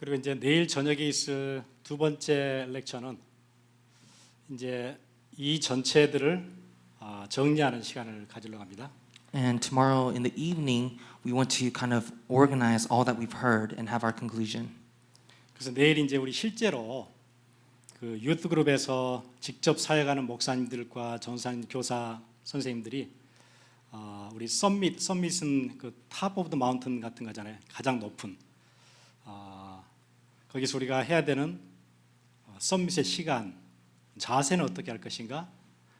그리고 이제 내일 저녁에 있을 두 번째 렉처는 이제 이 전체들을 정리하는 시간을 가지려고 합니다. And tomorrow in the evening, we want to kind of organize all that we've heard and have our conclusion. 그래서 내일 이제 우리 실제로 그 유th 그룹에서 직접 사역하는 목사님들과 전사님, 교사 선생님들이 우리 서밋은 그 탑 오브 더 마운틴 같은 거잖아요. 가장 높은 거기서 우리가 해야 되는 서밋의 시간, 자세는 어떻게 할 것인가,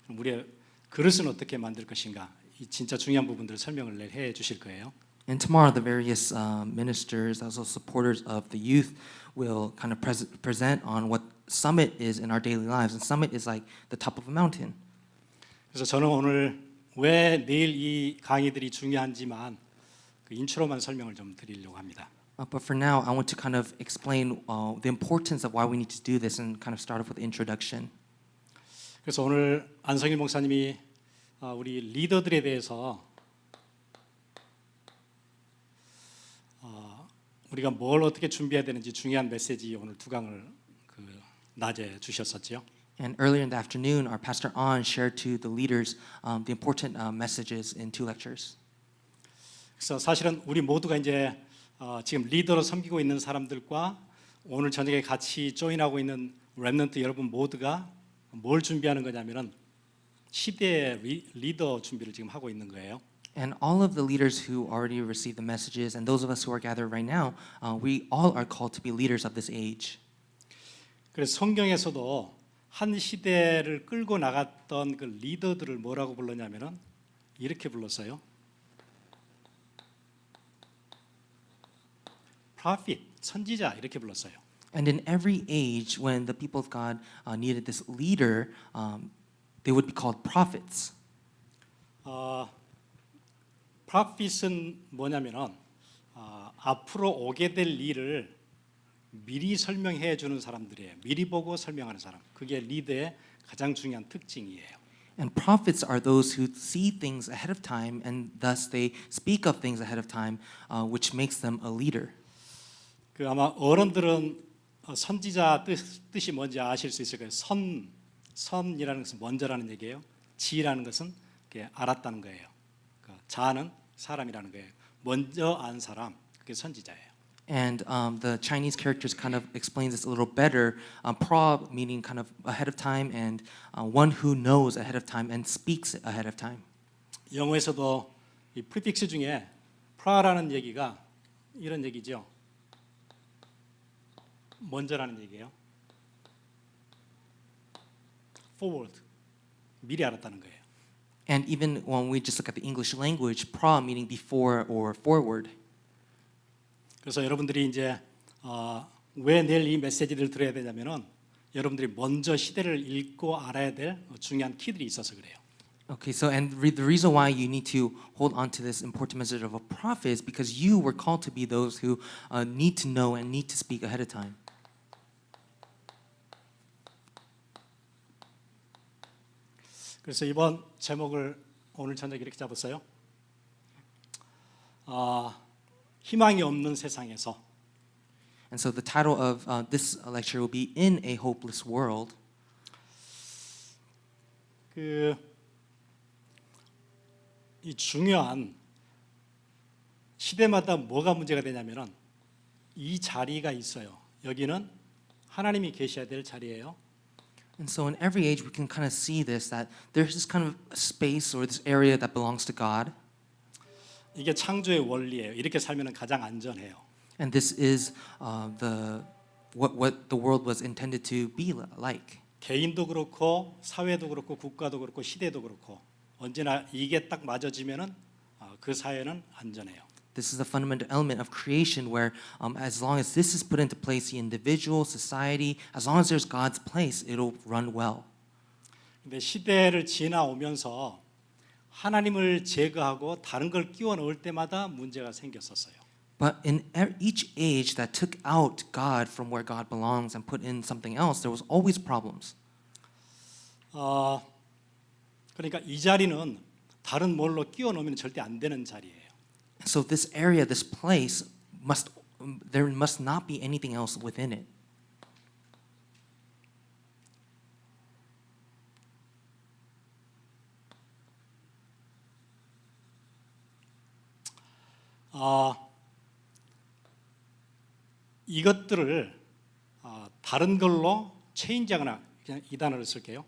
우리의 그릇은 어떻게 만들 것인가, 이 진짜 중요한 부분들을 설명을 내일 해 주실 거예요. And tomorrow, the various ministers, also supporters of the youth, will kind of present on what Summit is in our daily lives. And Summit is like the top of a mountain. 그래서 저는 오늘 왜 내일 이 강의들이 중요한지만 그 인트로만 설명을 좀 드리려고 합니다. But for now, I want to kind of explain the importance of why we need to do this and kind of start off with the introduction. 그래서 오늘 안성일 목사님이 우리 리더들에 대해서 우리가 뭘 어떻게 준비해야 되는지 중요한 메시지 오늘 두 강을 그 낮에 주셨었죠. And earlier in the afternoon, our pastor On shared to the leaders the important messages in 2 lectures. 그래서 사실은 우리 모두가 이제 지금 리더로 섬기고 있는 사람들과 오늘 저녁에 같이 조인하고 있는 렘넌트 여러분 모두가 뭘 준비하는 거냐면은 시대의 리더 준비를 지금 하고 있는 거예요. And all of the leaders who already received the messages and those of us who are gathered right now, we all are called to be leaders of this age. 그래서 성경에서도 한 시대를 끌고 나갔던 그 리더들을 뭐라고 불렀냐면은 이렇게 불렀어요. prophet, 선지자 이렇게 불렀어요. And in every age, when the people of God needed this leader, they would be called prophets. prophet은 뭐냐면은 앞으로 오게 될 일을 미리 설명해 주는 사람들이에요. 미리 보고 설명하는 사람. 그게 리더의 가장 중요한 특징이에요. And prophets are those who see things ahead of time, and thus they speak of things ahead of time, which makes them a leader. 그 아마 어른들은 선지자 뜻이 뭔지 아실 수 있을 거예요. 선이라는 것은 먼저라는 얘기예요. 지라는 것은 알았다는 거예요. 자는 사람이라는 거예요. 먼저 안 사람, 그게 선지자예요. And the Chinese characters kind of explains this a little better. Pra meaning kind of ahead of time, and one who knows ahead of time and speaks ahead of time. 영어에서도 이 프리픽스 중에 pra라는 얘기가 이런 얘기죠. 먼저라는 얘기예요. forward, 미리 알았다는 거예요. And even when we just look at the English language, pra meaning before or forward. 그래서 여러분들이 이제 왜 내일 이 메시지를 들어야 되냐면은 여러분들이 먼저 시대를 읽고 알아야 될 중요한 키들이 있어서 그래요. Okay, so and the reason why you need to hold on to this important message of a prophet is because you were called to be those who need to know and need to speak ahead of time. 그래서 이번 제목을 오늘 저녁에 이렇게 잡았어요. 희망이 없는 세상에서. And so the title of this lecture will be In a Hopeless World. 이 중요한 시대마다 뭐가 문제가 되냐면은 이 자리가 있어요. 여기는 하나님이 계셔야 될 자리예요. And so in every age we can kind of see this, that there's this kind of space or this area that belongs to God. 이게 창조의 원리예요. 이렇게 살면은 가장 안전해요. And this is what the world was intended to be like. 개인도 그렇고 사회도 그렇고 국가도 그렇고 시대도 그렇고 언제나 이게 딱 맞아지면은 그 사회는 안전해요. This is the fundamental element of creation where as long as this is put into place, the individual, society, as long as there's God's place, it'll run well. 근데 시대를 지나오면서 하나님을 제거하고 다른 걸 끼워 넣을 때마다 문제가 생겼었어요. But in each age that took out God from where God belongs and put in something else, there was always problems. 그러니까 이 자리는 다른 뭘로 끼워 넣으면 절대 안 되는 자리예요. So this area, this place must there must not be anything else within it. 이것들을 다른 걸로 체인지하거나 그냥 이 단어를 쓸게요.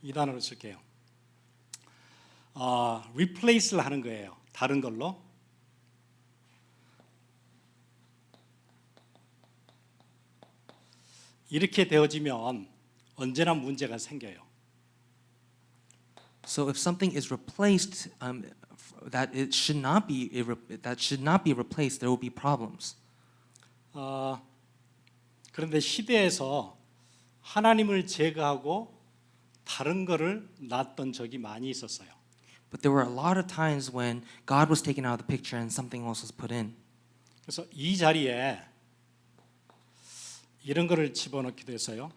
이 단어를 쓸게요. replace를 하는 거예요. 다른 걸로. 이렇게 되어지면 언제나 문제가 생겨요. So if something is replaced, that should not be replaced, there will be problems. 그런데 시대에서 하나님을 제거하고 다른 거를 놨던 적이 많이 있었어요. But there were a lot of times when God was taken out of the picture and something else was put in. 그래서 이 자리에 이런 거를 집어넣기도 했어요.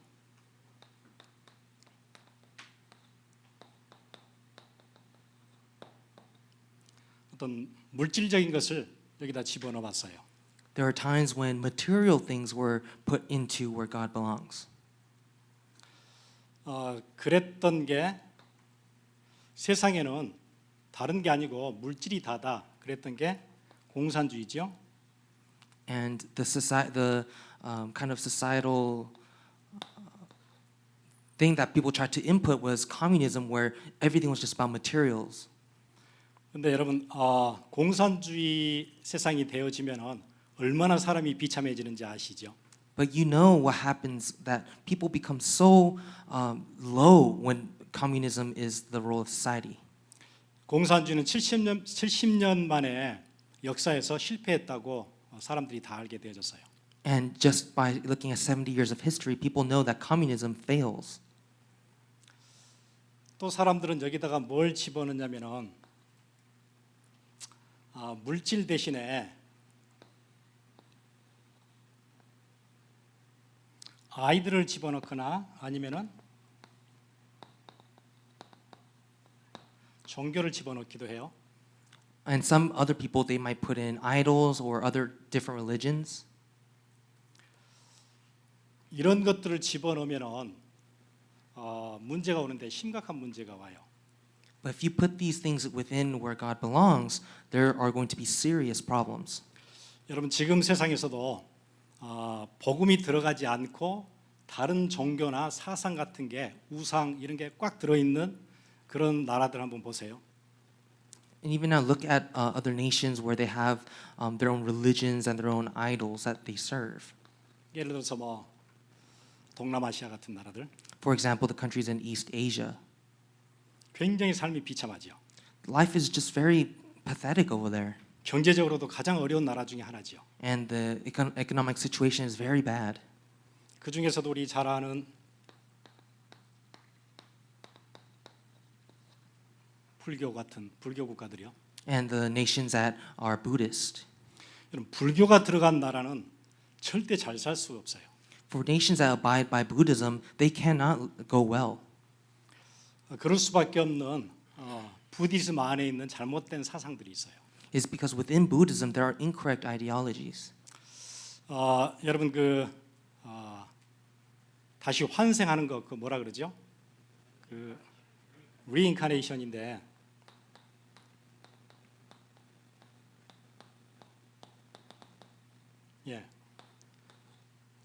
어떤 물질적인 것을 여기다 집어넣어 봤어요. There are times when material things were put into where God belongs. 그랬던 게 세상에는 다른 게 아니고 물질이 다다. 그랬던 게 공산주의죠. And the kind of societal thing that people tried to input was communism, where everything was just about materials. 근데 여러분 공산주의 세상이 되어지면은 얼마나 사람이 비참해지는지 아시죠? But you know what happens, that people become so low when communism is the role of society. 공산주의는 70년 만에 역사에서 실패했다고 사람들이 다 알게 되어졌어요. And just by looking at 70 years of history, people know that communism fails. 또 사람들은 여기다가 뭘 집어넣냐면은 물질 대신에 아이들을 집어넣거나 아니면은 종교를 집어넣기도 해요. And some other people, they might put in idols or other different religions. 이런 것들을 집어넣으면은 문제가 오는데 심각한 문제가 와요. But if you put these things within where God belongs, there are going to be serious problems. 여러분 지금 세상에서도 복음이 들어가지 않고 다른 종교나 사상 같은 게 우상 이런 게 꽉 들어있는 그런 나라들 한번 보세요. And even now, look at other nations where they have their own religions and their own idols that they serve. 예를 들어서 뭐 동남아시아 같은 나라들 For example, the countries in East Asia. 굉장히 삶이 비참하죠. Life is just very pathetic over there. 경제적으로도 가장 어려운 나라 중에 하나죠. And the economic situation is very bad. 그 중에서도 우리 잘 아는 불교 국가들이요. And the nations that are Buddhist. 여러분 불교가 들어간 나라는 절대 잘 살 수가 없어요. For nations that abide by Buddhism, they cannot go well. 그럴 수밖에 없는 부디즘 안에 있는 잘못된 사상들이 있어요. It's because within Buddhism there are incorrect ideologies. 여러분 다시 환생하는 거 그 뭐라 그러죠? 그 reincarnation인데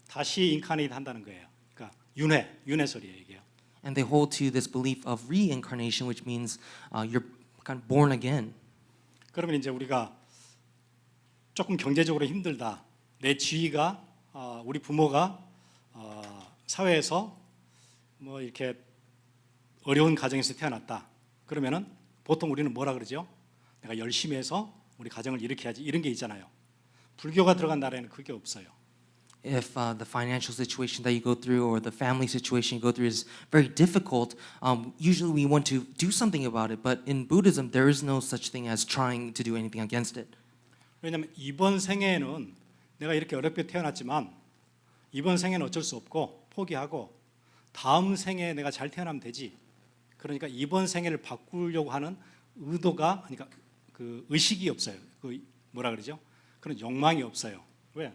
다시 인카네이트 한다는 거예요. 그러니까 윤회설이에요 이게요. And they hold to this belief of reincarnation, which means you're kind of born again. 그러면 이제 우리가 조금 경제적으로 힘들다. 내 지위가 우리 부모가 사회에서 뭐 이렇게 어려운 가정에서 태어났다. 그러면은 보통 우리는 뭐라 그러죠? 내가 열심히 해서 우리 가정을 일으켜야지 이런 게 있잖아요. 불교가 들어간 나라에는 그게 없어요. If the financial situation that you go through or the family situation you go through is very difficult, usually we want to do something about it. But in Buddhism, there is no such thing as trying to do anything against it. 왜냐하면 이번 생애에는 내가 이렇게 어렵게 태어났지만 이번 생에는 어쩔 수 없고 포기하고 다음 생에 내가 잘 태어나면 되지. 그러니까 이번 생애를 바꾸려고 하는 의도가 그러니까 그 의식이 없어요. 그 뭐라 그러죠? 그런 욕망이 없어요. 왜?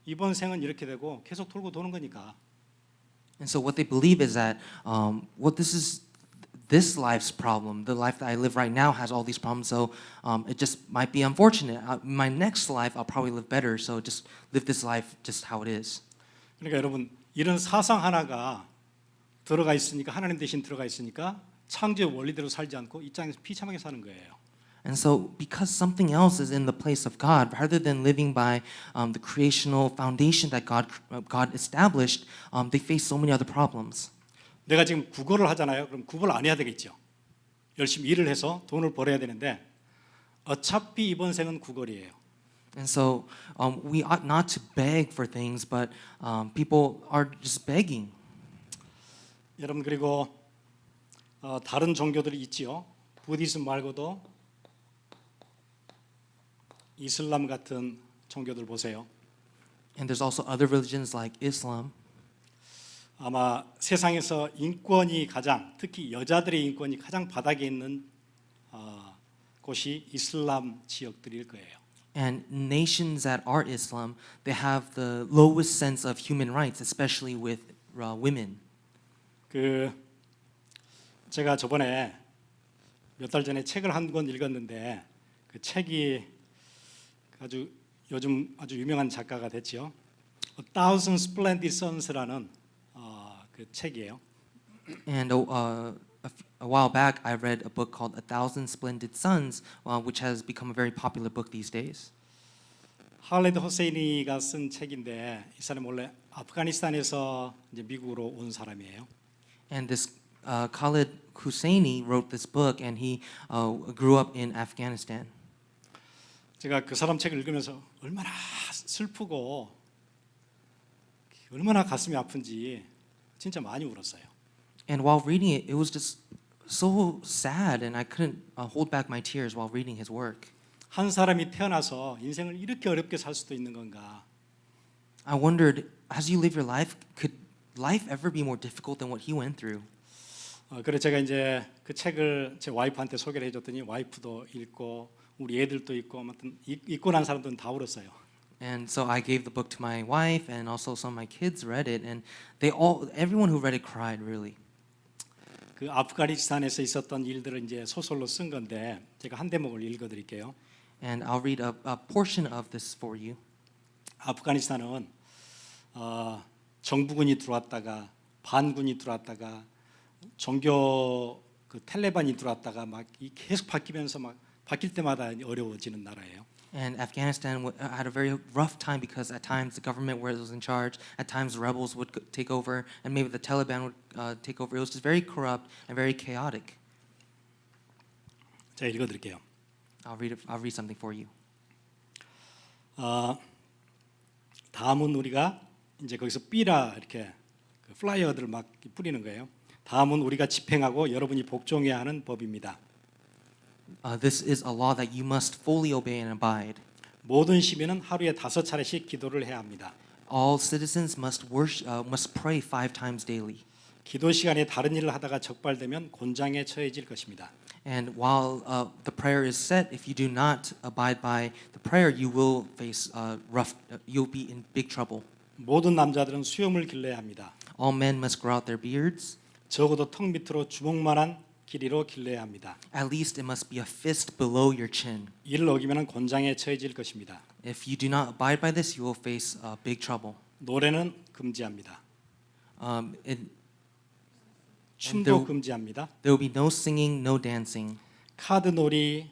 이번 생은 이렇게 되고 계속 돌고 도는 거니까. And so what they believe is that what this life's problem, the life that I live right now has all these problems. So it just might be unfortunate. My next life, I'll probably live better. So just live this life just how it is. 그러니까 여러분 이런 사상 하나가 들어가 있으니까 하나님 대신 들어가 있으니까 창조의 원리대로 살지 않고 이 땅에서 비참하게 사는 거예요. And so, because something else is in the place of God, rather than living by the creational foundation that God established, they face so many other problems. 내가 지금 국어를 하잖아요. 그럼 국어를 안 해야 되겠죠. 열심히 일을 해서 돈을 벌어야 되는데 어차피 이번 생은 국어리예요. And so, we ought not to beg for things, but people are just begging. 여러분 그리고 다른 종교들이 있지요. 부디즘 말고도 이슬람 같은 종교들 보세요. And there's also other religions like Islam. 아마 세상에서 인권이 가장 특히 여자들의 인권이 가장 바닥에 있는 곳이 이슬람 지역들일 거예요. And nations that are Islam, they have the lowest sense of human rights, especially with women. 그 제가 저번에 몇 달 전에 책을 한 권 읽었는데 그 책이 아주 요즘 아주 유명한 작가가 됐죠. A Thousand Splendid Suns라는 그 책이에요. And a while back, I read a book called A Thousand Splendid Suns, which has become a very popular book these days. 할레드 호세이니가 쓴 책인데 이 사람 원래 아프가니스탄에서 이제 미국으로 온 사람이에요. And this Khalid Hosseini wrote this book, and he grew up in Afghanistan. 제가 그 사람 책을 읽으면서 얼마나 슬프고 얼마나 가슴이 아픈지 진짜 많이 울었어요. And while reading it, it was just so sad, and I couldn't hold back my tears while reading his work. 한 사람이 태어나서 인생을 이렇게 어렵게 살 수도 있는 건가? I wondered, as you live your life, could life ever be more difficult than what he went through? 그래서 제가 이제 그 책을 제 와이프한테 소개를 해줬더니 와이프도 읽고 우리 애들도 읽고 아무튼 읽고 난 사람들은 다 울었어요. And so I gave the book to my wife, and also some of my kids read it, and everyone who read it cried really. 그 아프가니스탄에서 있었던 일들을 이제 소설로 쓴 건데 제가 한 대목을 읽어드릴게요. And I'll read a portion of this for you. 아프가니스탄은 정부군이 들어왔다가 반군이 들어왔다가 종교 그 탈레반이 들어왔다가 막 계속 바뀌면서 막 바뀔 때마다 어려워지는 나라예요. And Afghanistan had a very rough time because at times the government was in charge, at times rebels would take over, and maybe the Taliban would take over. It was just very corrupt and very chaotic. 제가 읽어드릴게요. I'll read something for you. 다음은 우리가 이제 거기서 B라 이렇게 그 플라이어들을 막 뿌리는 거예요. 다음은 우리가 집행하고 여러분이 복종해야 하는 법입니다. This is a law that you must fully obey and abide. 모든 시민은 하루에 5차례씩 기도를 해야 합니다. All citizens must pray 5 times daily. 기도 시간에 다른 일을 하다가 적발되면 곤장에 처해질 것입니다. And while the prayer is set, if you do not abide by the prayer, you will face you'll be in big trouble. 모든 남자들은 수염을 길러야 합니다. All men must grow out their beards. 적어도 턱 밑으로 주먹만한 길이로 길러야 합니다. At least it must be a fist below your chin. 이를 어기면 곤장에 처해질 것입니다. If you do not abide by this, you will face big trouble. 노래는 금지합니다. And 춤도 금지합니다. there will be no singing, no dancing. 카드놀이,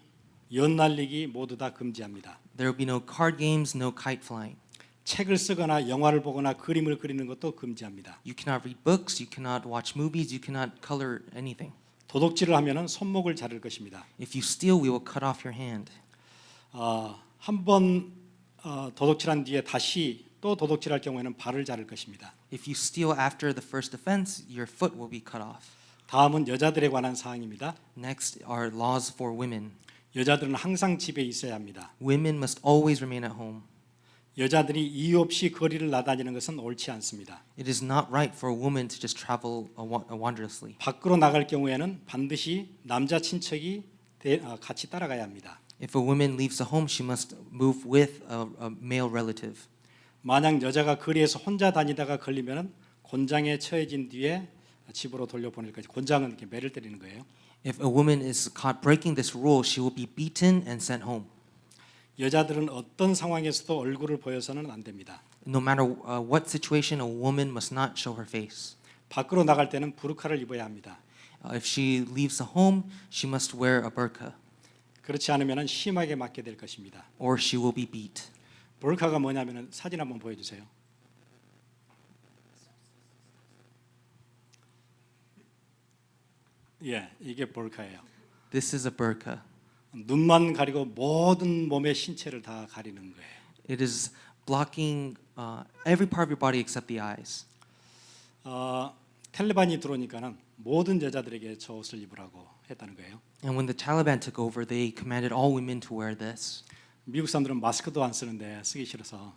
연날리기 모두 다 금지합니다. There will be no card games, no kite flying. 책을 쓰거나 영화를 보거나 그림을 그리는 것도 금지합니다. You cannot read books, you cannot watch movies, you cannot color anything. 도둑질을 하면은 손목을 자를 것입니다. If you steal, we will cut off your hand. 한번 도둑질한 뒤에 다시 또 도둑질할 경우에는 발을 자를 것입니다. If you steal after the first offense, your foot will be cut off. 다음은 여자들에 관한 사항입니다. Next are laws for women. 여자들은 항상 집에 있어야 합니다. Women must always remain at home. 여자들이 이유 없이 거리를 나다니는 것은 옳지 않습니다. It is not right for a woman to just travel wanderously. 밖으로 나갈 경우에는 반드시 남자 친척이 같이 따라가야 합니다. If a woman leaves the home, she must move with a male relative. 만약 여자가 거리에서 혼자 다니다가 걸리면 곤장에 처해진 뒤에 집으로 돌려보낼 것이 곤장은 이렇게 매를 때리는 거예요. If a woman is caught breaking this rule, she will be beaten and sent home. 여자들은 어떤 상황에서도 얼굴을 보여서는 안 됩니다. No matter what situation, a woman must not show her face. 밖으로 나갈 때는 부르카를 입어야 합니다. If she leaves the home, she must wear a burqa, 그렇지 않으면 심하게 맞게 될 것입니다. or she will be beat. 부르카가 뭐냐면 사진 한번 보여주세요. 예, 이게 부르카예요. This is a burqa. 눈만 가리고 모든 몸의 신체를 다 가리는 거예요. It is blocking every part of your body except the eyes. 텔레반이 들어오니까는 모든 여자들에게 저 옷을 입으라고 했다는 거예요. And when the Taliban took over, they commanded all women to wear this. 미국 사람들은 마스크도 안 쓰는데 쓰기 싫어서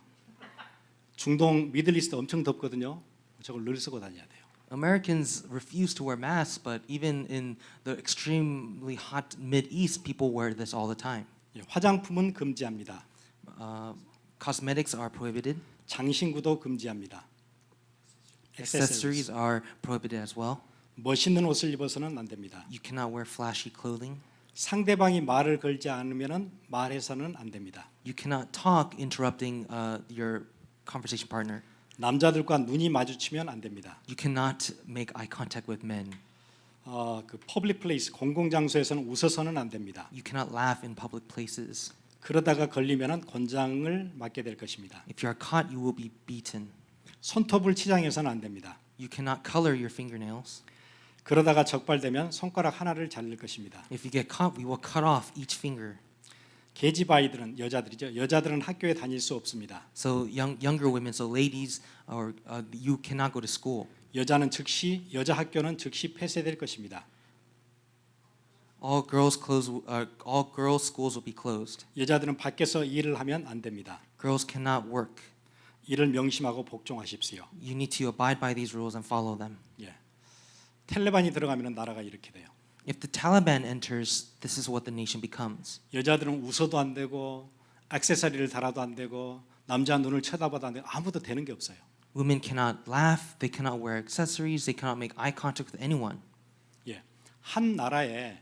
중동 미들리스트 엄청 덥거든요. 저걸 늘 쓰고 다녀야 돼요. Americans refuse to wear masks, but even in the extremely hot Mid East, people wear this all the time. 예, 화장품은 금지합니다. Cosmetics are prohibited. 장신구도 금지합니다. Accessories are prohibited as well. 멋있는 옷을 입어서는 안 됩니다. You cannot wear flashy clothing. 상대방이 말을 걸지 않으면은 말해서는 안 됩니다. You cannot talk interrupting your conversation partner. 남자들과 눈이 마주치면 안 됩니다. You cannot make eye contact with men. 그 퍼블릭 플레이스 공공장소에서는 웃어서는 안 됩니다. You cannot laugh in public places. 그러다가 걸리면은 권장을 맞게 될 것입니다. If you are caught, you will be beaten. 손톱을 치장해서는 안 됩니다. You cannot color your fingernails. 그러다가 적발되면 손가락 하나를 자를 것입니다. If you get caught, we will cut off each finger. 계집 아이들은 여자들이죠. 여자들은 학교에 다닐 수 없습니다. So younger women, so ladies, or you cannot go to school. 여자 학교는 즉시 폐쇄될 것입니다. All girls schools will be closed. 여자들은 밖에서 일을 하면 안 됩니다. Girls cannot work. 이를 명심하고 복종하십시오. You need to abide by these rules and follow them. 예. 텔레반이 들어가면 나라가 이렇게 돼요. If the Taliban enters, this is what the nation becomes. 여자들은 웃어도 안 되고 액세서리를 달아도 안 되고 남자 눈을 쳐다봐도 안 되고 아무도 되는 게 없어요. Women cannot laugh, they cannot wear accessories, they cannot make eye contact with anyone. 예. 한 나라의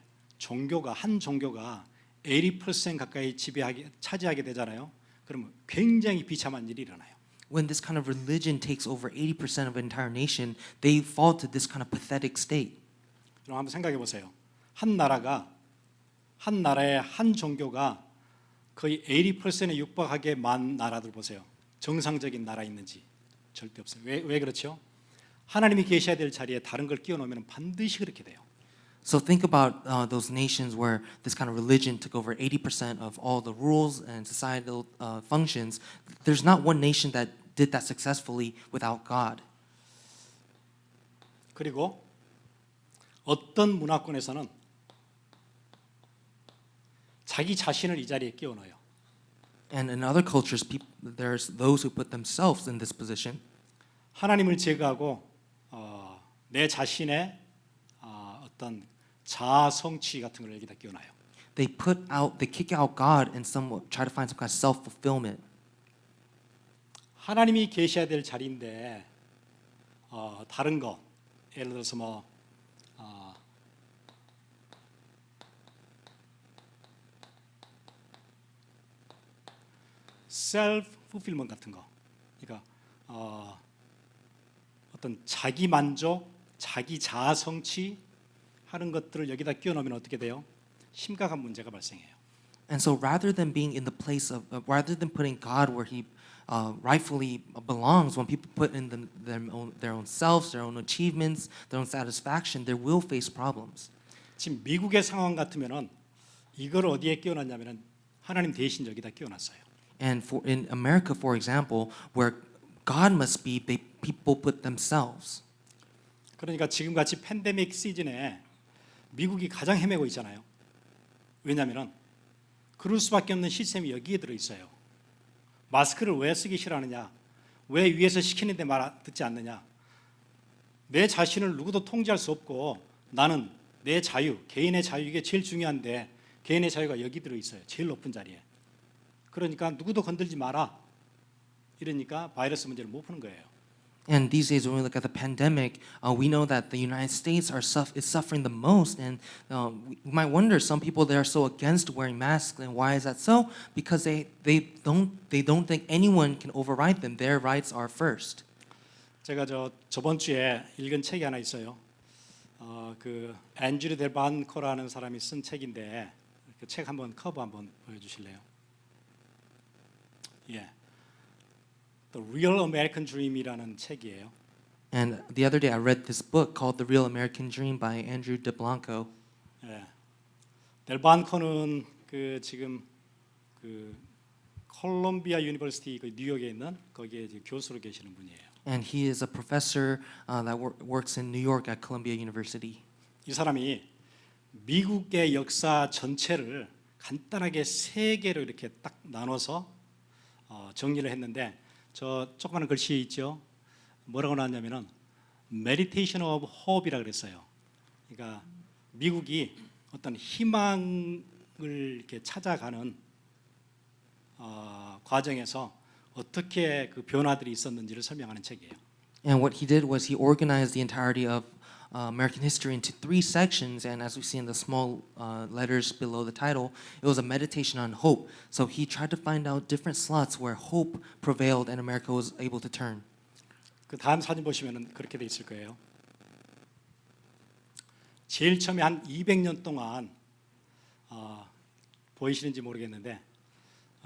한 종교가 80% 가까이 차지하게 되잖아요. 그러면 굉장히 비참한 일이 일어나요. When this kind of religion takes over 80% of an entire nation, they fall to this kind of pathetic state. 그럼 한번 생각해 보세요. 한 나라의 한 종교가 거의 80%에 육박하게 만 나라들 보세요. 정상적인 나라 있는지 절대 없어요. 왜 그렇죠? 하나님이 계셔야 될 자리에 다른 걸 끼워 놓으면 반드시 그렇게 돼요. So think about those nations where this kind of religion took over 80% of all the rules and societal functions. There's not one nation that did that successfully without God. 그리고 어떤 문화권에서는 자기 자신을 이 자리에 끼워 넣어요. And in other cultures, there's those who put themselves in this position. 하나님을 제거하고 내 자신의 어떤 자아 성취 같은 걸 여기다 끼워놔요. They kick out God and try to find some kind of self-fulfillment. 하나님이 계셔야 될 자리인데 다른 거 예를 들어서 뭐 self fulfillment 같은 거, 그러니까 어떤 자기 만족, 자기 자아 성취 하는 것들을 여기다 끼워 넣으면 어떻게 돼요? 심각한 문제가 발생해요. And so rather than putting God where He rightfully belongs, when people put in their own selves, their own achievements, their own satisfaction, they will face problems. 지금 미국의 상황 같으면은 이걸 어디에 끼워놨냐면은 하나님 대신 여기다 끼워놨어요. And in America, for example, where God must be, people put themselves. 그러니까 지금 같이 팬데믹 시즌에 미국이 가장 헤매고 있잖아요. 왜냐하면은 그럴 수밖에 없는 시스템이 여기에 들어 있어요. 마스크를 왜 쓰기 싫어하느냐? 왜 위에서 시키는데 듣지 않느냐? 내 자신을 누구도 통제할 수 없고 나는 내 자유, 개인의 자유 이게 제일 중요한데 개인의 자유가 여기 들어 있어요. 제일 높은 자리에. 그러니까 누구도 건들지 마라. 이러니까 바이러스 문제를 못 푸는 거예요. And these days, when we look at the pandemic, we know that the United States is suffering the most, and we might wonder. Some people they are so against wearing masks, and why is that so? Because they don't think anyone can override them. Their rights are first. 제가 저번 주에 읽은 책이 하나 있어요. 그 앤드류 델반코라는 사람이 쓴 책인데 그 책 한번 커버 한번 보여주실래요? 예, The Real American Dream이라는 책이에요. And the other day, I read this book called The Real American Dream by Andrew DeBlanco. 예, 델반코는 그 지금 그 콜롬비아 유니버시티 그 뉴욕에 있는 거기에 이제 교수로 계시는 분이에요. And he is a professor that works in New York at Columbia University. 이 사람이 미국의 역사 전체를 간단하게 세 개로 이렇게 딱 나눠서 정리를 했는데 저 조그마한 글씨 있죠? 뭐라고 나왔냐면은 Meditation of Hope이라 그랬어요. 그러니까 미국이 어떤 희망을 이렇게 찾아가는 과정에서 어떻게 그 변화들이 있었는지를 설명하는 책이에요. And what he did was he organized the entirety of American history into 3 sections, and as we see in the small letters below the title, it was a meditation on hope. So he tried to find out different slots where hope prevailed and America was able to turn. 그 다음 사진 보시면은 그렇게 돼 있을 거예요. 제일 처음에 한 200년 동안 보이시는지 모르겠는데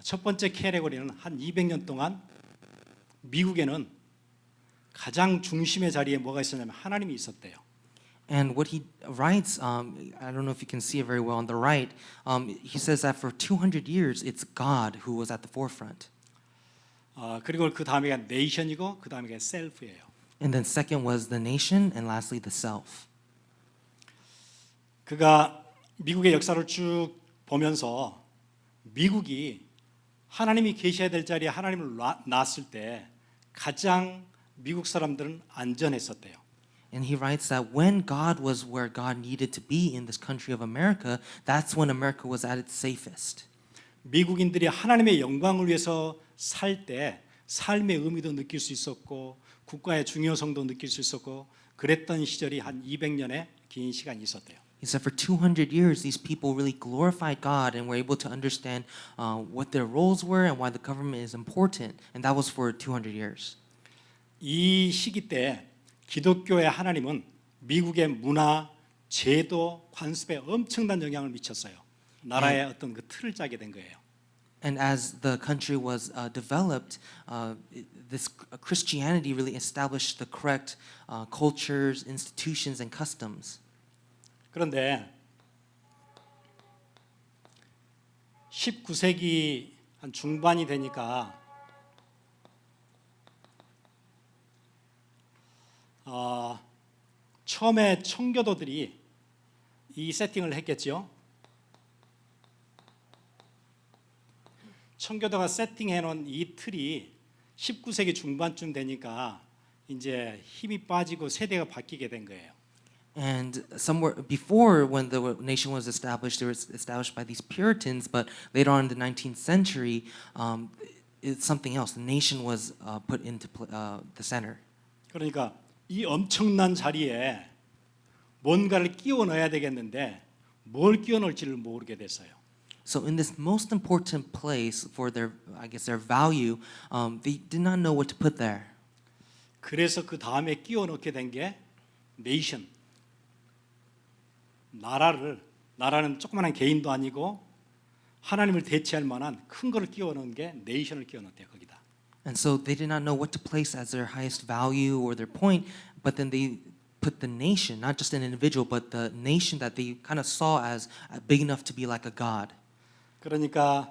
첫 번째 캐테고리는 한 200년 동안 미국에는 가장 중심의 자리에 뭐가 있었냐면 하나님이 있었대요. And what he writes, I don't know if you can see it very well on the right, he says that for 200 years it's God who was at the forefront. 그리고 그 다음에가 네이션이고 그 다음에가 셀프예요. And then second was the nation, and lastly the self. 그가 미국의 역사를 쭉 보면서 미국이 하나님이 계셔야 될 자리에 하나님을 놨을 때 가장 미국 사람들은 안전했었대요. And he writes that when God was where God needed to be in this country of America, that's when America was at its safest. 미국인들이 하나님의 영광을 위해서 살 때 삶의 의미도 느낄 수 있었고 국가의 중요성도 느낄 수 있었고 그랬던 시절이 한 200년의 긴 시간이 있었대요. He said for 200 years, these people really glorified God and were able to understand what their roles were and why the government is important. And that was for 200 years. 이 시기 때 기독교의 하나님은 미국의 문화, 제도, 관습에 엄청난 영향을 미쳤어요. 나라의 어떤 그 틀을 짜게 된 거예요. And as the country was developed, this Christianity really established the correct cultures, institutions, and customs. 그런데 19세기 한 중반이 되니까 처음에 청교도들이 이 세팅을 했겠죠. 청교도가 세팅해 놓은 이 틀이 19세기 중반쯤 되니까 이제 힘이 빠지고 세대가 바뀌게 된 거예요. And somewhere before, when the nation was established, it was established by these Puritans. But later on in the 19th century, it's something else. The nation was put into the center. 그러니까 이 엄청난 자리에 뭔가를 끼워 넣어야 되겠는데 뭘 끼워 넣을지를 모르게 됐어요. So in this most important place for their, I guess, their value, they did not know what to put there. 그래서 그 다음에 끼워 넣게 된 게 네이션. 나라는 조그마한 개인도 아니고 하나님을 대체할 만한 큰 거를 끼워 넣은 게 네이션을 끼워 넣었대요, 거기다. And so they did not know what to place as their highest value or their point, but then they put the nation, not just an individual, but the nation that they kind of saw as big enough to be like a god. 그러니까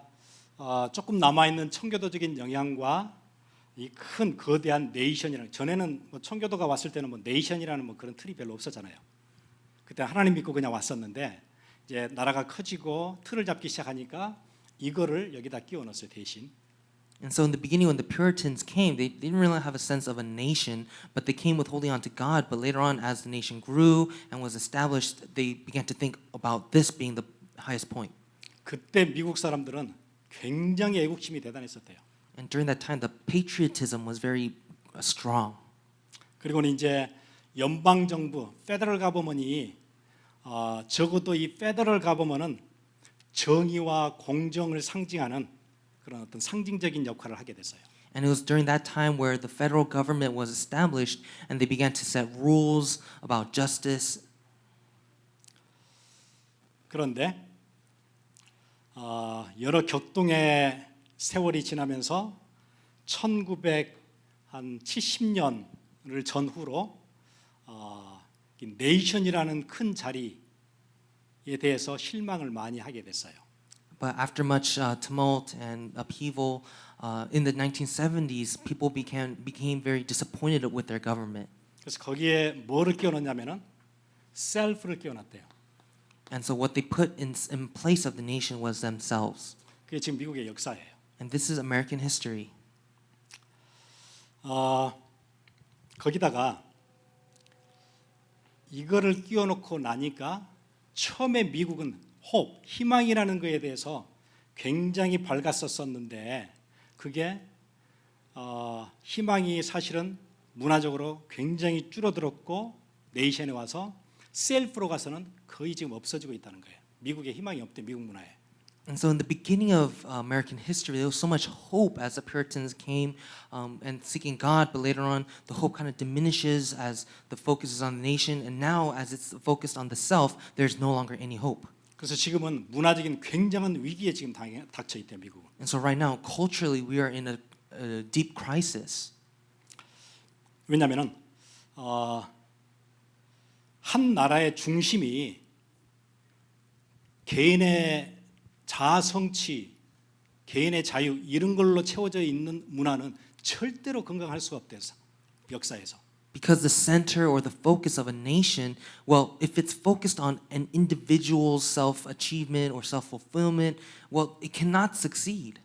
조금 남아 있는 청교도적인 영향과 이 큰 거대한 네이션이라는 전에는 뭐 청교도가 왔을 때는 뭐 네이션이라는 뭐 그런 틀이 별로 없었잖아요. 그때 하나님 믿고 그냥 왔었는데 이제 나라가 커지고 틀을 잡기 시작하니까 이거를 여기다 끼워 넣었어요, 대신. And so in the beginning, when the Puritans came, they didn't really have a sense of a nation, but they came with holding on to God. But later on, as the nation grew and was established, they began to think about this being the highest point. 그때 미국 사람들은 굉장히 애국심이 대단했었대요. And during that time, the patriotism was very strong. 그리고는 이제 연방 정부, 페더럴 가버먼이 적어도 이 페더럴 가버먼은 정의와 공정을 상징하는 그런 어떤 상징적인 역할을 하게 됐어요. And it was during that time where the federal government was established and they began to set rules about justice. 그런데 여러 격동의 세월이 지나면서 1970년을 전후로 이 네이션이라는 큰 자리에 대해서 실망을 많이 하게 됐어요. But after much tumult and upheaval in the 1970s, people became very disappointed with their government. 그래서 거기에 뭐를 끼워넣냐면은 셀프를 끼워놨대요. And so what they put in place of the nation was themselves. 그게 지금 미국의 역사예요. And this is American history. 거기다가 이거를 끼워놓고 나니까 처음에 미국은 hope, 희망이라는 것에 대해서 굉장히 밝았었었는데 그게 희망이 사실은 문화적으로 굉장히 줄어들었고 네이션에 와서 셀프로 가서는 거의 지금 없어지고 있다는 거예요. 미국에 희망이 없대, 미국 문화에. And so in the beginning of American history, there was so much hope as the Puritans came and seeking God, but later on, the hope kind of diminishes as the focus is on the nation, and now as it's focused on the self, there's no longer any hope. 그래서 지금은 문화적인 굉장한 위기에 지금 닥쳐 있대요, 미국은. And so right now, culturally, we are in a deep crisis. 왜냐하면은 한 나라의 중심이 개인의 자아 성취, 개인의 자유 이런 걸로 채워져 있는 문화는 절대로 건강할 수가 없대요, 역사에서. Because the center or the focus of a nation, well, if it's focused on an individual's self-achievement or self-fulfillment, well, it cannot succeed.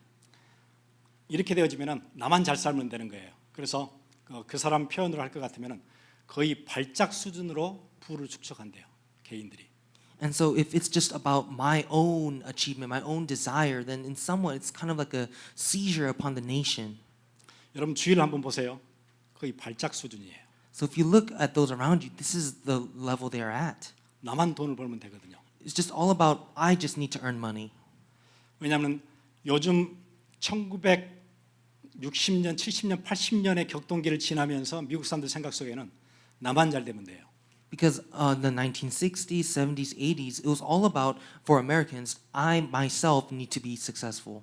이렇게 되어지면은 나만 잘 살면 되는 거예요. 그래서 그 사람 표현으로 할 것 같으면은 거의 발작 수준으로 부를 축적한대요, 개인들이. And so if it's just about my own achievement, my own desire, then in somewhat it's kind of like a seizure upon the nation. 여러분 주위를 한번 보세요. 거의 발작 수준이에요. So if you look at those around you, this is the level they are at. 나만 돈을 벌면 되거든요. It's just all about I just need to earn money. 왜냐하면 요즘 1960년, 70년, 80년의 격동기를 지나면서 미국 사람들 생각 속에는 나만 잘 되면 돼요. Because the 1960s, 70s, 80s, it was all about, for Americans, I myself need to be successful.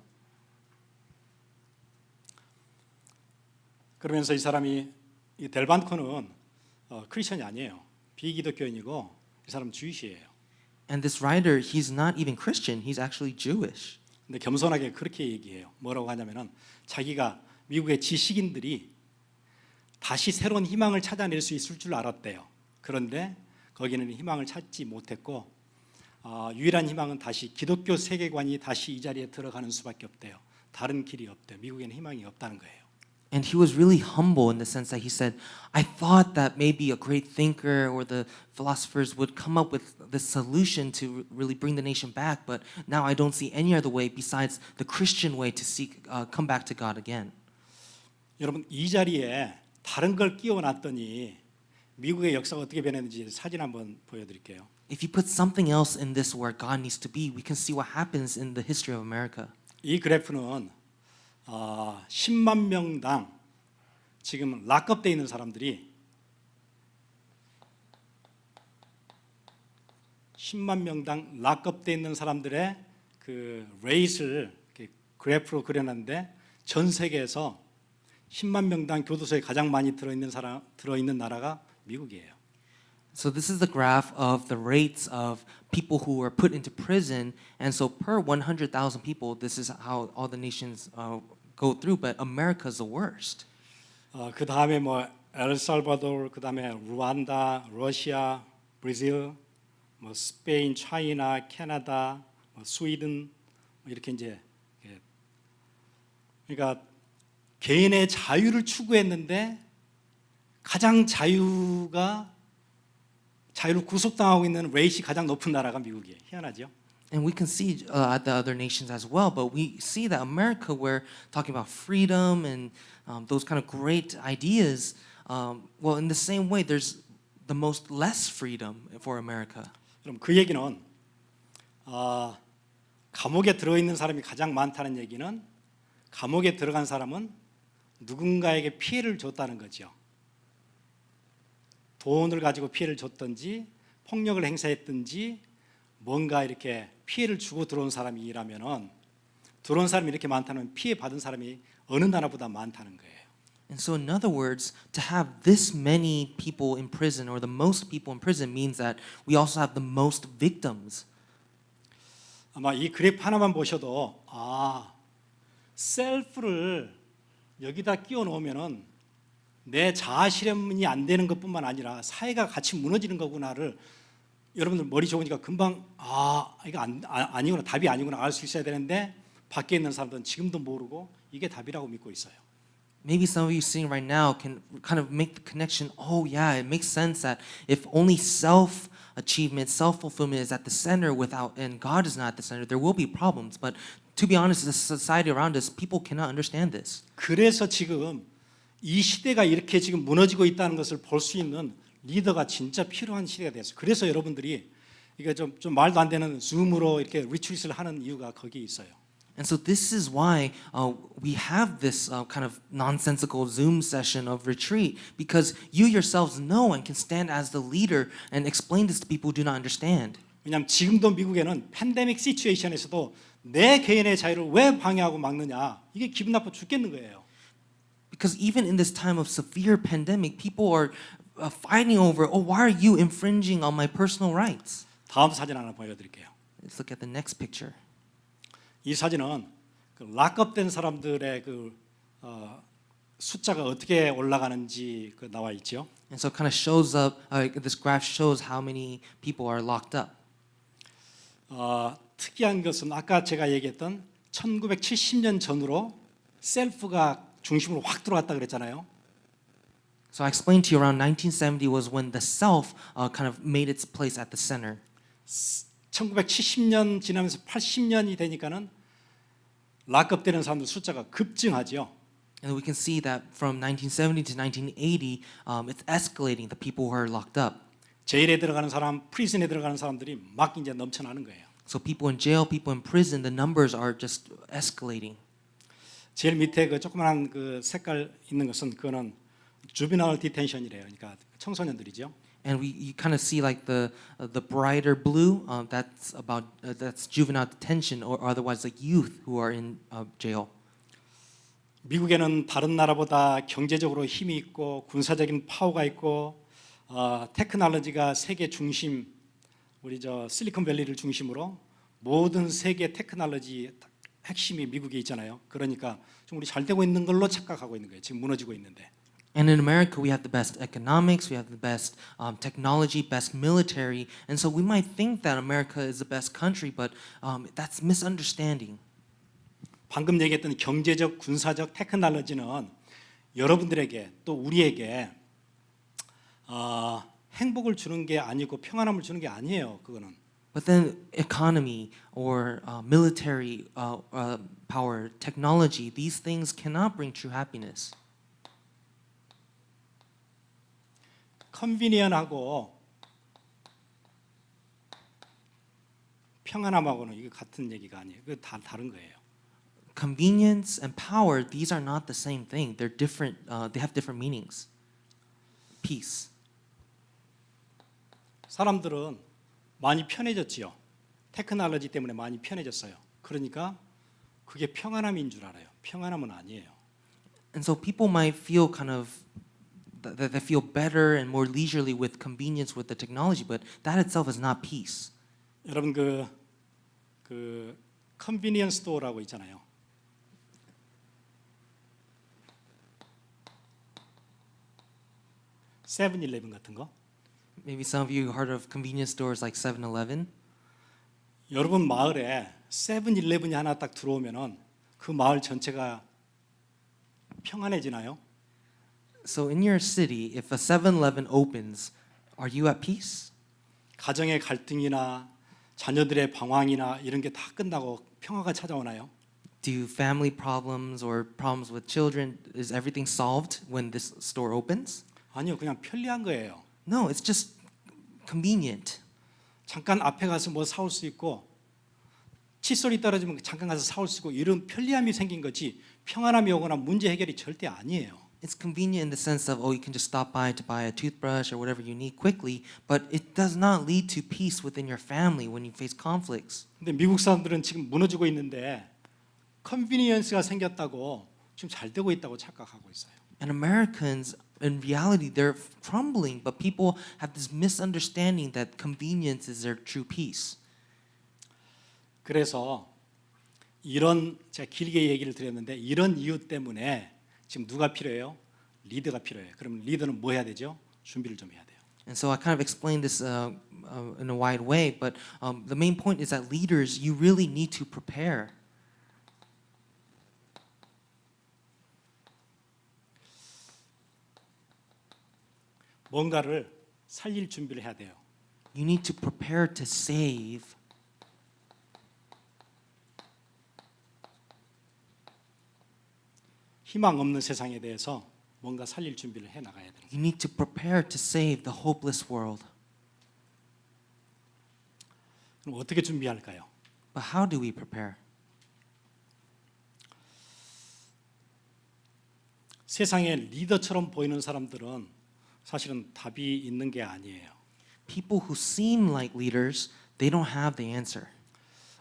그러면서 이 사람이 이 델반코는 크리스천이 아니에요. 비기독교인이고 이 사람 주이시예요. And this writer, he's not even Christian, he's actually Jewish. 근데 겸손하게 그렇게 얘기해요. 뭐라고 하냐면은 자기가 미국의 지식인들이 다시 새로운 희망을 찾아낼 수 있을 줄 알았대요. 그런데 거기는 희망을 찾지 못했고 유일한 희망은 다시 기독교 세계관이 다시 이 자리에 들어가는 수밖에 없대요. 다른 길이 없대요. 미국에는 희망이 없다는 거예요. And he was really humble in the sense that he said, I thought that maybe a great thinker or the philosophers would come up with this solution to really bring the nation back, but now I don't see any other way besides the Christian way to come back to God again. 여러분 이 자리에 다른 걸 끼워놨더니 미국의 역사가 어떻게 변했는지 사진 한번 보여드릴게요. If you put something else in this where God needs to be, we can see what happens in the history of America. 이 그래프는 10만 명당 지금 락업돼 있는 사람들이 10만 명당 락업돼 있는 사람들의 그 레이스를 이렇게 그래프로 그려놨는데 전 세계에서 10만 명당 교도소에 가장 많이 들어있는 나라가 미국이에요. So this is the graph of the rates of people who are put into prison, and so per 100,000 people, this is how all the nations go through. But America's the worst. 그 다음에 뭐 엘살바도르, 그 다음에 루안다, 러시아, 브라질, 뭐 스페인, 차이나, 캐나다, 뭐 스웨덴 이렇게 이제 그러니까 개인의 자유를 추구했는데 가장 자유를 구속당하고 있는 레이시 가장 높은 나라가 미국이에요. 희한하죠? And we can see at the other nations as well, but we see that America, we're talking about freedom and those kind of great ideas. Well, in the same way, there's the most less freedom for America. 그럼 그 얘기는 감옥에 들어있는 사람이 가장 많다는 얘기는 감옥에 들어간 사람은 누군가에게 피해를 줬다는 거죠. 돈을 가지고 피해를 줬든지 폭력을 행사했든지 뭔가 이렇게 피해를 주고 들어온 사람이라면은 들어온 사람이 이렇게 많다면 피해 받은 사람이 어느 나라보다 많다는 거예요. And so, in other words, to have this many people in prison or the most people in prison means that we also have the most victims. 아마 이 그래프 하나만 보셔도 셀프를 여기다 끼워 놓으면은 내 자아 실현이 안 되는 것뿐만 아니라 사회가 같이 무너지는 거구나를 여러분들 머리 좋으니까 금방 이거 아니구나, 답이 아니구나 알 수 있어야 되는데 밖에 있는 사람들은 지금도 모르고 이게 답이라고 믿고 있어요. Maybe some of you sitting right now can kind of make the connection. Oh, yeah, it makes sense that if only self-achievement, self-fulfillment is at the center and God is not at the center, there will be problems. But to be honest, the society around us, people cannot understand this. 그래서 지금 이 시대가 이렇게 지금 무너지고 있다는 것을 볼 수 있는 리더가 진짜 필요한 시대가 됐어요. 그래서 여러분들이 이게 좀 말도 안 되는 줌으로 이렇게 리트릿을 하는 이유가 거기에 있어요. And so this is why we have this kind of nonsensical Zoom session of retreat, because you yourselves know and can stand as the leader and explain this to people who do not understand. 왜냐하면 지금도 미국에는 팬데믹 시츄에이션에서도 내 개인의 자유를 왜 방해하고 막느냐, 이게 기분 나빠 죽겠는 거예요. Because even in this time of severe pandemic, people are fighting over, why are you infringing on my personal rights? 다음 사진 하나 보여드릴게요. Let's look at the next picture. 이 사진은 락업된 사람들의 숫자가 어떻게 올라가는지 나와 있죠. And so it kind of shows up, this graph shows how many people are locked up. 특이한 것은 아까 제가 얘기했던 1970년 전으로 셀프가 중심으로 확 들어갔다 그랬잖아요. So I explained to you around 1970 was when the self kind of made its place at the center. 1970년 지나면서 80년이 되니까는 락업되는 사람들 숫자가 급증하죠. And we can see that from 1970 to 1980, it's escalating, the people who are locked up. 제일에 들어가는 사람, 프리즌에 들어가는 사람들이 막 이제 넘쳐나는 거예요. So people in jail, people in prison, the numbers are just escalating. 제일 밑에 조그만한 색깔 있는 것은 그거는 juvenile detention이래요. 그러니까 청소년들이죠. And you kind of see like the brighter blue, that's juvenile detention, or otherwise like youth who are in jail. 미국에는 다른 나라보다 경제적으로 힘이 있고 군사적인 파워가 있고 테크놀로지가 세계 중심, 우리 실리콘밸리를 중심으로 모든 세계 테크놀로지 핵심이 미국에 있잖아요. 그러니까 좀 우리 잘 되고 있는 걸로 착각하고 있는 거예요. 지금 무너지고 있는데. And in America, we have the best economics, we have the best technology, best military, and so we might think that America is the best country, but that's misunderstanding. 방금 얘기했던 경제적, 군사적 테크놀로지는 여러분들에게 또 우리에게 행복을 주는 게 아니고 평안함을 주는 게 아니에요. 그거는. But then economy or military power, technology, these things cannot bring true happiness. 컨비니언하고 평안함하고는 이게 같은 얘기가 아니에요. 그 다 다른 거예요. Convenience and power, these are not the same thing. They're different. They have different meanings. Peace. 사람들은 많이 편해졌지요. 테크놀로지 때문에 많이 편해졌어요. 그러니까 그게 평안함인 줄 알아요. 평안함은 아니에요. And so people might feel kind of that they feel better and more leisurely with convenience with the technology, but that itself is not peace. 여러분 그 컨비니언스 스토어라고 있잖아요. 세븐일레븐 같은 거. Maybe some of you heard of convenience stores like 7-Eleven. 여러분 마을에 세븐일레븐이 하나 딱 들어오면은 그 마을 전체가 평안해지나요? So in your city, if a 7-Eleven opens, are you at peace? 가정의 갈등이나 자녀들의 방황이나 이런 게 다 끝나고 평화가 찾아오나요? Do family problems or problems with children, is everything solved when this store opens? 아니요, 그냥 편리한 거예요. No, it's just convenient. 잠깐 앞에 가서 뭐 사올 수 있고 칫솔이 떨어지면 잠깐 가서 사올 수 있고 이런 편리함이 생긴 거지 평안함이 오거나 문제 해결이 절대 아니에요. It's convenient in the sense of, oh, you can just stop by to buy a toothbrush or whatever you need quickly, but it does not lead to peace within your family when you face conflicts. 근데 미국 사람들은 지금 무너지고 있는데 컨비니언스가 생겼다고 지금 잘 되고 있다고 착각하고 있어요. And Americans, in reality, they're crumbling, but people have this misunderstanding that convenience is their true peace. 그래서 이런 제가 길게 얘기를 드렸는데 이런 이유 때문에 지금 누가 필요해요? 리더가 필요해요. 그러면 리더는 뭐 해야 되죠? 준비를 좀 해야 돼요. And so I kind of explained this in a wide way, but the main point is that leaders, you really need to prepare. 뭔가를 살릴 준비를 해야 돼요. You need to prepare to save. 희망 없는 세상에 대해서 뭔가 살릴 준비를 해 나가야 되는 거예요. You need to prepare to save the hopeless world. 그럼 어떻게 준비할까요? But how do we prepare? 세상에 리더처럼 보이는 사람들은 사실은 답이 있는 게 아니에요. People who seem like leaders, they don't have the answer.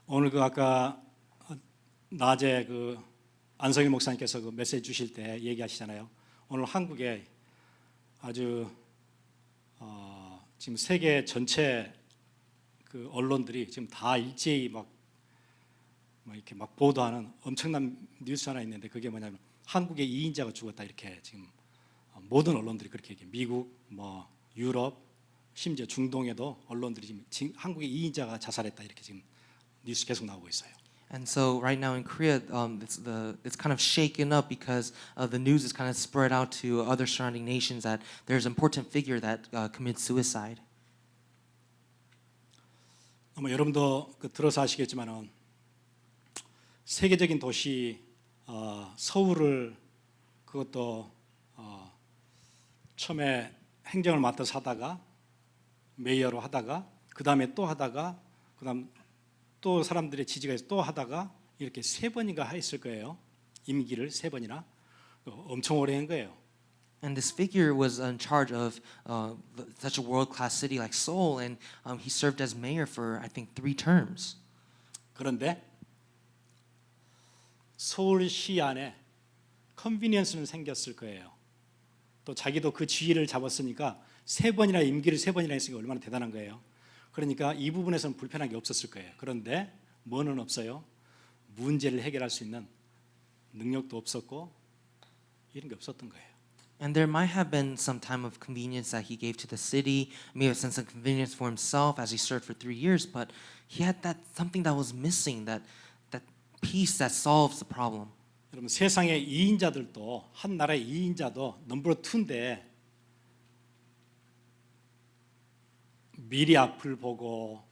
오늘 그 아까 낮에 그 안성일 목사님께서 그 메시지 주실 때 얘기하시잖아요. 오늘 한국에 아주 지금 세계 전체 그 언론들이 지금 다 일제히 막 이렇게 막 보도하는 엄청난 뉴스 하나 있는데 그게 뭐냐면 한국의 2인자가 죽었다 이렇게 지금 모든 언론들이 그렇게 얘기해요. 미국, 뭐 유럽, 심지어 중동에도 언론들이 지금 한국의 2인자가 자살했다 이렇게 지금 뉴스 계속 나오고 있어요. And so right now in Korea, it's kind of shaken up because the news is kind of spread out to other surrounding nations that there's an important figure that commits suicide. 아마 여러분도 들어서 아시겠지만은 세계적인 도시 서울을 그것도 처음에 행정을 맡아서 하다가 메이어로 하다가 그 다음에 또 하다가 그다음 또 사람들의 지지가 있어 또 하다가 이렇게 3번인가 했을 거예요. 임기를 3번이나 엄청 오래 한 거예요. And this figure was in charge of such a world-class city like Seoul, and he served as mayor for I think 3 terms. 그런데 서울시 안에 컨비니언스는 생겼을 거예요. 또 자기도 그 지위를 잡았으니까 3번이나 임기를 3번이나 했으니까 얼마나 대단한 거예요. 그러니까 이 부분에서는 불편한 게 없었을 거예요. 그런데 뭐는 없어요? 문제를 해결할 수 있는 능력도 없었고 이런 게 없었던 거예요. And there might have been some time of convenience that he gave to the city, maybe a sense of convenience for himself as he served for 3 years, but he had that something that was missing, that peace that solves the problem. 여러분 세상의 2인자들도 한 나라의 2인자도 넘버 2인데 미리 앞을 보고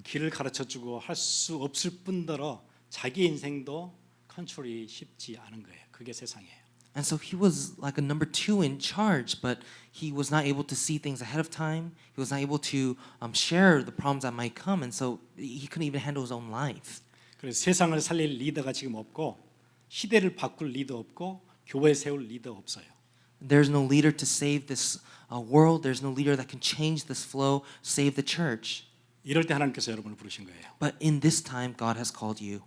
길을 가르쳐주고 할 수 없을 뿐더러 자기 인생도 컨트롤이 쉽지 않은 거예요. 그게 세상이에요. And so he was like a number 2 in charge, but he was not able to see things ahead of time. He was not able to share the problems that might come, and so he couldn't even handle his own life. 그래서 세상을 살릴 리더가 지금 없고 시대를 바꿀 리더 없고 교회 세울 리더 없어요. There's no leader to save this world. There's no leader that can change this flow, save the church. 이럴 때 하나님께서 여러분을 부르신 거예요. But in this time, God has called you.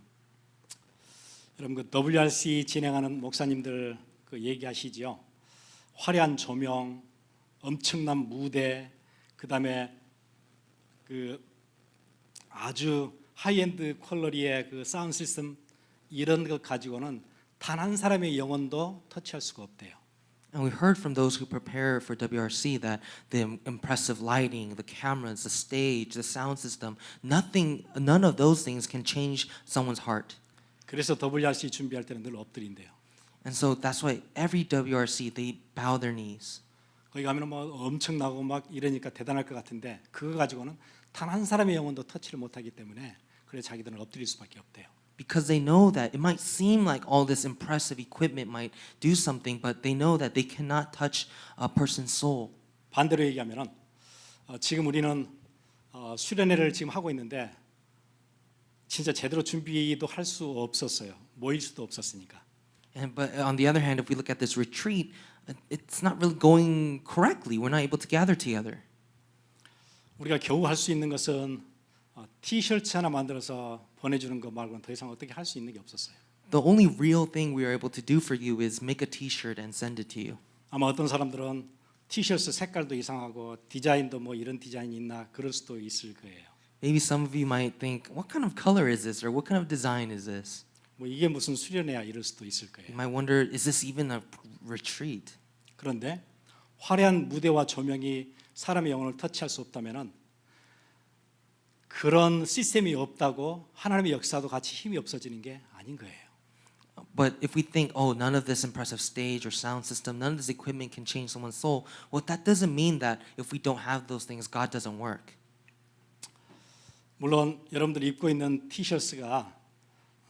여러분 그 WRC 진행하는 목사님들 그 얘기하시지요. 화려한 조명, 엄청난 무대, 그다음에 그 아주 하이엔드 퀄러리의 그 사운드 시스템 이런 것 가지고는 단 한 사람의 영혼도 터치할 수가 없대요. And we heard from those who prepare for WRC that the impressive lighting, the cameras, the stage, the sound system, none of those things can change someone's heart. 그래서 WRC 준비할 때는 늘 엎드린대요. And so that's why every WRC they bow their knees. 거기 가면은 뭐 엄청나고 막 이러니까 대단할 것 같은데 그거 가지고는 단 한 사람의 영혼도 터치를 못하기 때문에 그래 자기들은 엎드릴 수밖에 없대요. Because they know that it might seem like all this impressive equipment might do something, but they know that they cannot touch a person's soul. 반대로 얘기하면은 지금 우리는 수련회를 지금 하고 있는데 진짜 제대로 준비도 할 수 없었어요. 모일 수도 없었으니까. But on the other hand, if we look at this retreat, it's not really going correctly. We're not able to gather together. 우리가 겨우 할 수 있는 것은 티셔츠 하나 만들어서 보내주는 것 말고는 더 이상 어떻게 할 수 있는 게 없었어요. The only real thing we are able to do for you is make a T-shirt and send it to you. 아마 어떤 사람들은 티셔츠 색깔도 이상하고 디자인도 뭐 이런 디자인이 있나 그럴 수도 있을 거예요. Maybe some of you might think, what kind of color is this, or what kind of design is this? 뭐 이게 무슨 수련회야 이럴 수도 있을 You 거예요. might wonder, is this even a retreat? 그런데 화려한 무대와 조명이 사람의 영혼을 터치할 수 없다면은 그런 시스템이 없다고 하나님의 역사도 같이 힘이 없어지는 게 아닌 거예요. But if we think, oh, none of this impressive stage or sound system, none of this equipment can change someone's soul, well, that doesn't mean that if we don't have those things, God doesn't work. 물론 여러분들이 입고 있는 티셔츠가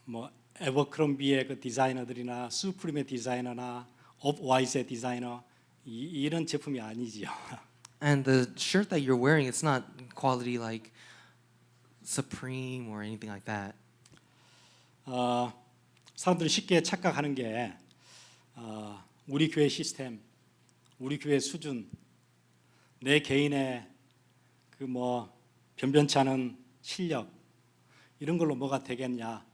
뭐 에버크롬비의 그 디자이너들이나 수프림의 디자이너나 업와이스의 디자이너 이런 제품이 아니지요. And the shirt that you're wearing, it's not quality like Supreme or anything like that. 사람들이 쉽게 착각하는 게 우리 교회 시스템, 우리 교회 수준, 내 개인의 그 뭐 변변치 않은 실력 이런 걸로 뭐가 되겠냐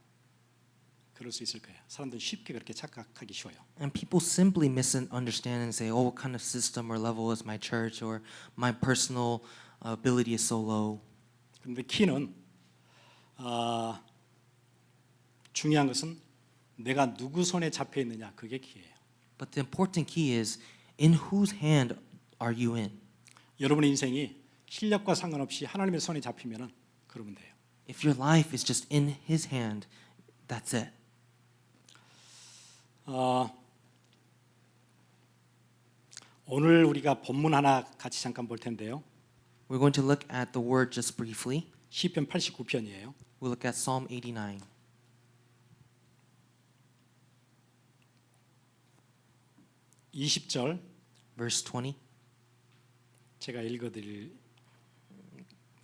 그럴 수 있을 거예요. 사람들은 쉽게 그렇게 착각하기 쉬워요. And people simply misunderstand and say, oh, what kind of system or level is my church, or my personal ability is so low. 그런데 키는 중요한 것은 내가 누구 손에 잡혀 있느냐 그게 키예요. But the important key is, in whose hand are you in? 여러분의 인생이 실력과 상관없이 하나님의 손에 잡히면은 그러면 돼요. If your life is just in His hand, that's it. 오늘 우리가 본문 하나 같이 잠깐 볼 텐데요. We're going to look at the word just briefly. 시편 89편이에요. We'll look at Psalm 89. (20절) Verse 20. 제가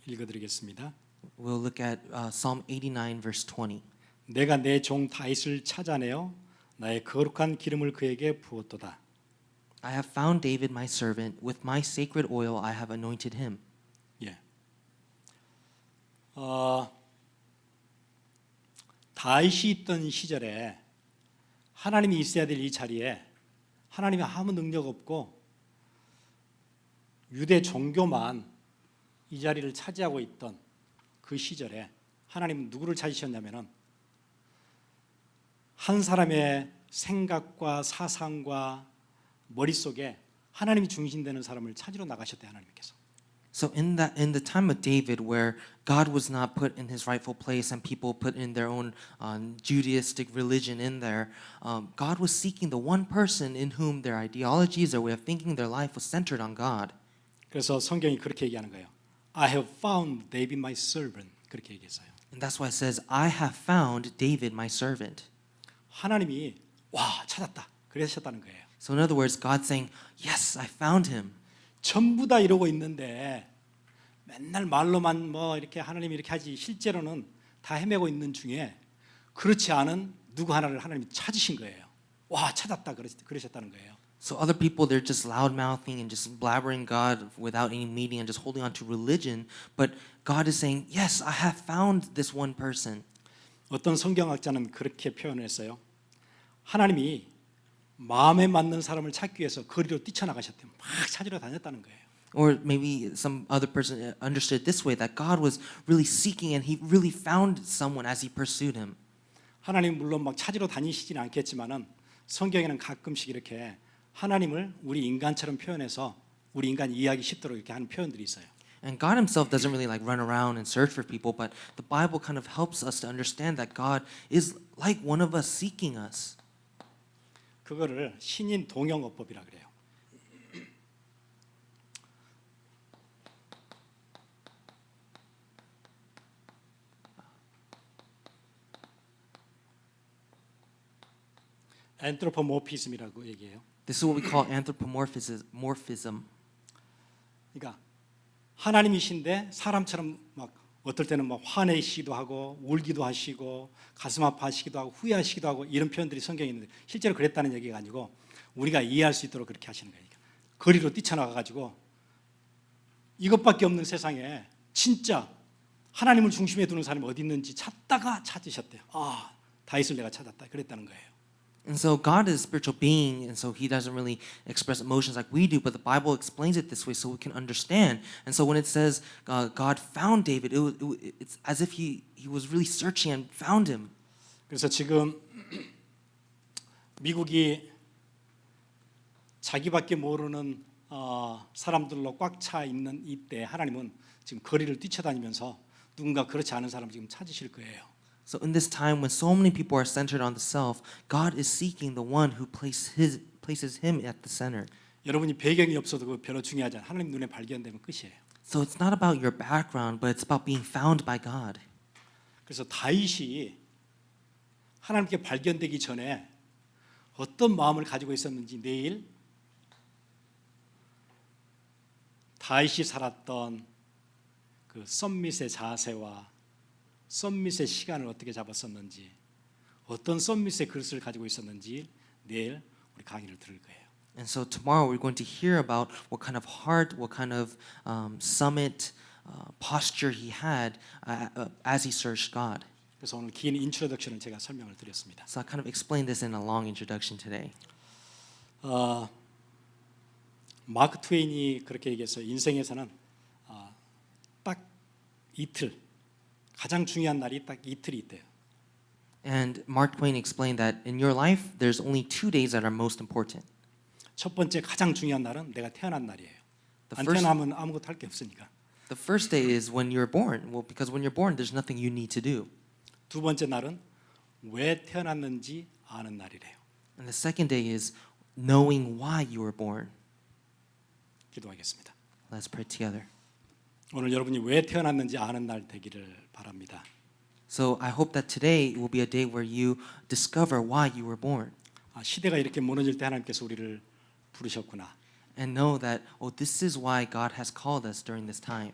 읽어드리겠습니다. We'll look at Psalm 89, verse 20. 내가 내 종 다윗을 찾아내어 나의 거룩한 기름을 그에게 부었도다. I have found David my servant. With my sacred oil I have anointed him. 예. 다윗이 있던 시절에 하나님이 있어야 될 이 자리에 하나님이 아무 능력 없고 유대 종교만 이 자리를 차지하고 있던 그 시절에 하나님은 누구를 찾으셨냐면은 한 사람의 생각과 사상과 머릿속에 하나님이 중심되는 사람을 찾으러 나가셨대요. 하나님께서. So in the time of David, where God was not put in His rightful place and people put in their own Judaistic religion in there, God was seeking the one person in whom their ideologies, their way of thinking, their life was centered on God. 그래서 성경이 그렇게 얘기하는 거예요. I have found David my servant. 그렇게 얘기했어요. And that's why it says, I have found David my servant. 하나님이 와 찾았다. 그러셨다는 거예요. So in other words, God's saying, yes, I found him. 전부 다 이러고 있는데 맨날 말로만 뭐 이렇게 하나님이 이렇게 하지 실제로는 다 헤매고 있는 중에 그렇지 않은 누구 하나를 하나님이 찾으신 거예요. 와 찾았다 그러셨다는 거예요. So other people, they're just loud-mouthing and just blabbering God without any meaning and just holding on to religion. But God is saying, yes, I have found this one person. 어떤 성경학자는 그렇게 표현했어요. 하나님이 마음에 맞는 사람을 찾기 위해서 거리로 뛰쳐나가셨대요. 막 찾으러 다녔다는 거예요. Or maybe some other person understood this way, that God was really seeking and He really found someone as He pursued him. 하나님 물론 막 찾으러 다니시지는 않겠지만은 성경에는 가끔씩 이렇게 하나님을 우리 인간처럼 표현해서 우리 인간 이해하기 쉽도록 이렇게 하는 표현들이 있어요. And God Himself doesn't really like run around and search for people, but the Bible kind of helps us to understand that God is like one of us seeking us. 그거를 신인 동영어법이라 그래요. 안트로포모피즘이라고 얘기해요. This is what we call anthropomorphism. 그러니까 하나님이신데 사람처럼 막 어떨 때는 막 화내시기도 하고 울기도 하시고 가슴 아파하시기도 하고 후회하시기도 하고 이런 표현들이 성경에 있는데 실제로 그랬다는 얘기가 아니고 우리가 이해할 수 있도록 그렇게 하시는 거예요. 거리로 뛰쳐나가 가지고 이것밖에 없는 세상에 진짜 하나님을 중심에 두는 사람이 어디 있는지 찾다가 찾으셨대요. 아, 다윗을 내가 찾았다. 그랬다는 거예요. And so God is a spiritual being, and so He doesn't really express emotions like we do, but the Bible explains it this way so we can understand. And so when it says God found David, it's as if he was really searching and found him. 그래서 지금 미국이 자기밖에 모르는 사람들로 꽉 차 있는 이때 하나님은 지금 거리를 뛰쳐다니면서 누군가 그렇지 않은 사람을 지금 찾으실 거예요. So in this time when so many people are centered on the self, God is seeking the one who places him at the center. 여러분이 배경이 없어도 그 별로 중요하지 않아요. 하나님 눈에 발견되면 끝이에요. So it's not about your background, but it's about being found by God. 그래서 다윗이 하나님께 발견되기 전에 어떤 마음을 가지고 있었는지 내일 다윗이 살았던 그 썸밋의 자세와 썸밋의 시간을 어떻게 잡았었는지 어떤 썸밋의 그릇을 가지고 있었는지 내일 우리 강의를 들을 거예요. And so tomorrow we're going to hear about what kind of heart, what kind of summit posture he had as he searched God. 그래서 오늘 긴 인트로덕션을 제가 설명을 드렸습니다. So I kind of explained this in a long introduction today. 마크 트웨인이 그렇게 얘기했어요. 인생에서는 딱 이틀 가장 중요한 날이 딱 이틀이 있대요. And Mark Twain explained that in your life, there's only 2 days that are most important. 첫 번째 가장 중요한 날은 내가 태어난 날이에요. The 안 first- 태어나면 아무것도 할 게 없으니까. The first day is when you're born. Well, because when you're born, there's nothing you need to do. 두 번째 날은 왜 태어났는지 아는 날이래요. And the second day is knowing why you were born. 기도하겠습니다. Let's pray together. 오늘 여러분이 왜 태어났는지 아는 날 되기를 바랍니다. So I hope that today will be a day where you discover why you were born 시대가 이렇게 무너질 때 하나님께서 우리를 부르셨구나. and know that, oh, this is why God has called us during this time.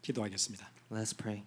기도하겠습니다. Let's pray.